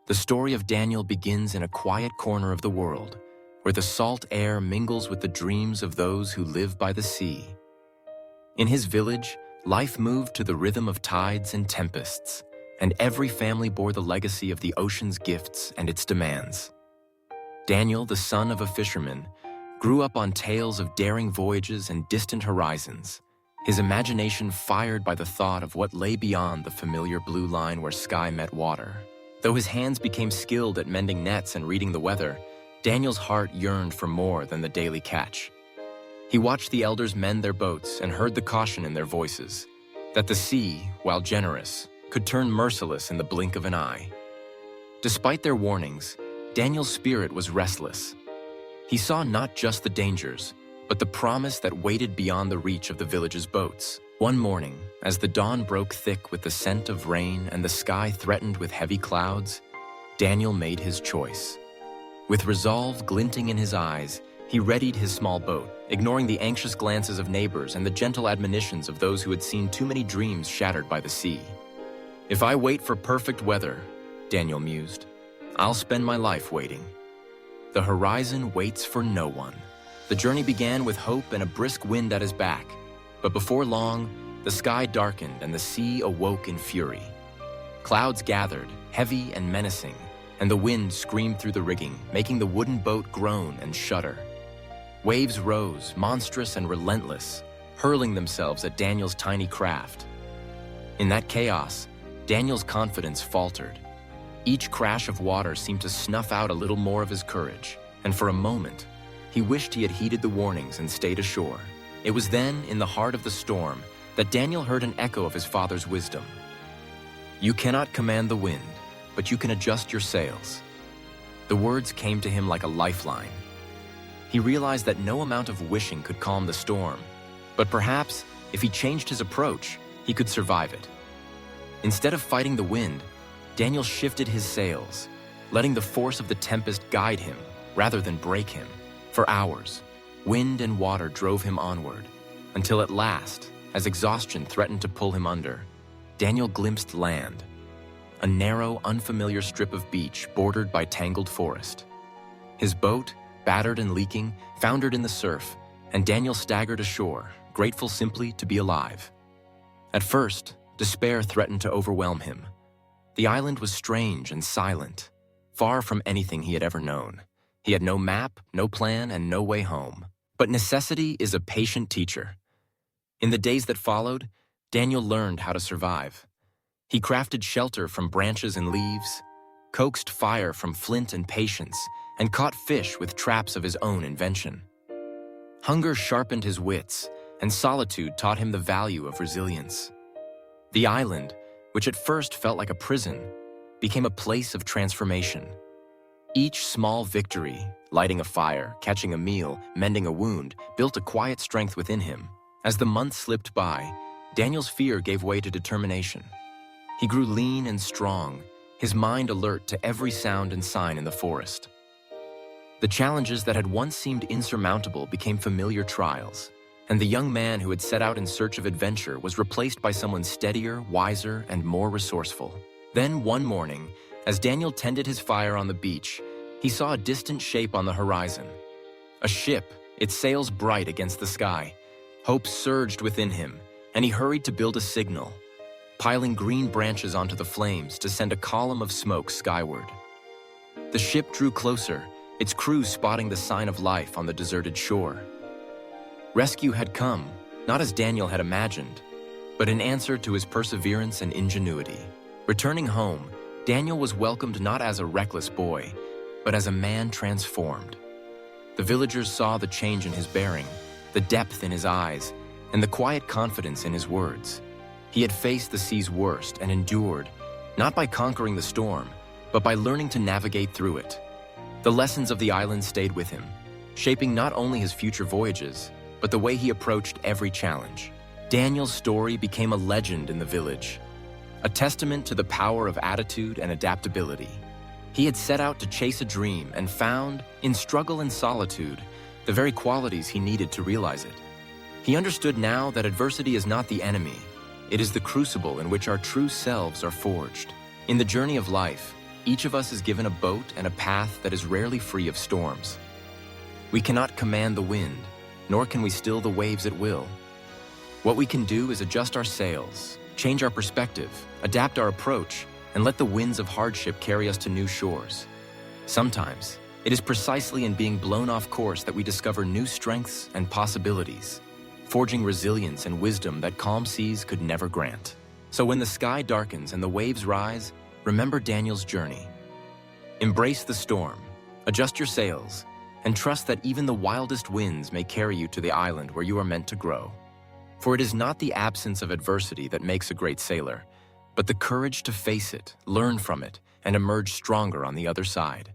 The story of Daniel begins in a quiet corner of the world, where the salt air mingles with the dreams of those who live by the sea. In his village, life moved to the rhythm of tides and tempests, and every family bore the legacy of the ocean's gifts and its demands. Daniel, the son of a fisherman, grew up on tales of daring voyages and distant horizons, his imagination fired by the thought of what lay beyond the familiar blue line where sky met water. Though his hands became skilled at mending nets and reading the weather, Daniel's heart yearned for more than the daily catch. He watched the elders mend their boats and heard the caution in their voices, that the sea, while generous, could turn merciless in the blink of an eye. Despite their warnings, Daniel's spirit was restless. He saw not just the dangers, but the promise that waited beyond the reach of the village's boats. One morning, as the dawn broke thick with the scent of rain and the sky threatened with heavy clouds, Daniel made his choice. With resolve glinting in his eyes, he readied his small boat, ignoring the anxious glances of neighbors and the gentle admonitions of those who had seen too many dreams shattered by the sea. "If I wait for perfect weather," Daniel mused, "I'll spend my life waiting." The horizon waits for no one. The journey began with hope and a brisk wind at his back, but before long, the sky darkened and the sea awoke in fury. Clouds gathered, heavy and menacing, and the wind screamed through the rigging, making the wooden boat groan and shudder. Waves rose, monstrous and relentless, hurling themselves at Daniel's tiny craft. In that chaos, Daniel's confidence faltered. Each crash of water seemed to snuff out a little more of his courage, and for a moment, he wished he had heeded the warnings and stayed ashore. It was then, in the heart of the storm, that Daniel heard an echo of his father's wisdom. "You cannot command the wind, but you can adjust your sails." The words came to him like a lifeline. He realized that no amount of wishing could calm the storm, but perhaps, if he changed his approach, he could survive it. Instead of fighting the wind, Daniel shifted his sails, letting the force of the tempest guide him rather than break him. For hours, wind and water drove him onward, until at last, as exhaustion threatened to pull him under, Daniel glimpsed land, a narrow, unfamiliar strip of beach bordered by tangled forest. His boat, battered and leaking, foundered in the surf, and Daniel staggered ashore, grateful simply to be alive. At first, despair threatened to overwhelm him. The island was strange and silent, far from anything he had ever known. He had no map, no plan, and no way home. But necessity is a patient teacher. In the days that followed, Daniel learned how to survive. He crafted shelter from branches and leaves, coaxed fire from flint and patience, and caught fish with traps of his own invention. Hunger sharpened his wits, and solitude taught him the value of resilience. The island, which at first felt like a prison, became a place of transformation. Each small victory, lighting a fire, catching a meal, mending a wound, built a quiet strength within him. As the months slipped by, Daniel's fear gave way to determination. He grew lean and strong, his mind alert to every sound and sign in the forest. The challenges that had once seemed insurmountable became familiar trials, and the young man who had set out in search of adventure was replaced by someone steadier, wiser, and more resourceful. Then one morning, as Daniel tended his fire on the beach, he saw a distant shape on the horizon. A ship, its sails bright against the sky. Hope surged within him, and he hurried to build a signal, piling green branches onto the flames to send a column of smoke skyward. The ship drew closer, its crew spotting the sign of life on the deserted shore. Rescue had come, not as Daniel had imagined, but in answer to his perseverance and ingenuity. Returning home, Daniel was welcomed not as a reckless boy, but as a man transformed. The villagers saw the change in his bearing, the depth in his eyes, and the quiet confidence in his words. He had faced the sea's worst and endured, not by conquering the storm, but by learning to navigate through it. The lessons of the island stayed with him, shaping not only his future voyages, but the way he approached every challenge. Daniel's story became a legend in the village, a testament to the power of attitude and adaptability. He had set out to chase a dream and found, in struggle and solitude, the very qualities he needed to realize it. He understood now that adversity is not the enemy, it is the crucible in which our true selves are forged. In the journey of life, Each of us is given a boat and a path that is rarely free of storms. We cannot command the wind, nor can we still the waves at will. What we can do is adjust our sails, change our perspective, adapt our approach, and let the winds of hardship carry us to new shores. Sometimes, it is precisely in being blown off course that we discover new strengths and possibilities, forging resilience and wisdom that calm seas could never grant. So when the sky darkens and the waves rise, remember Daniel's journey. Embrace the storm, adjust your sails, and trust that even the wildest winds may carry you to the island where you are meant to grow. For it is not the absence of adversity that makes a great sailor, but the courage to face it, learn from it, and emerge stronger on the other side.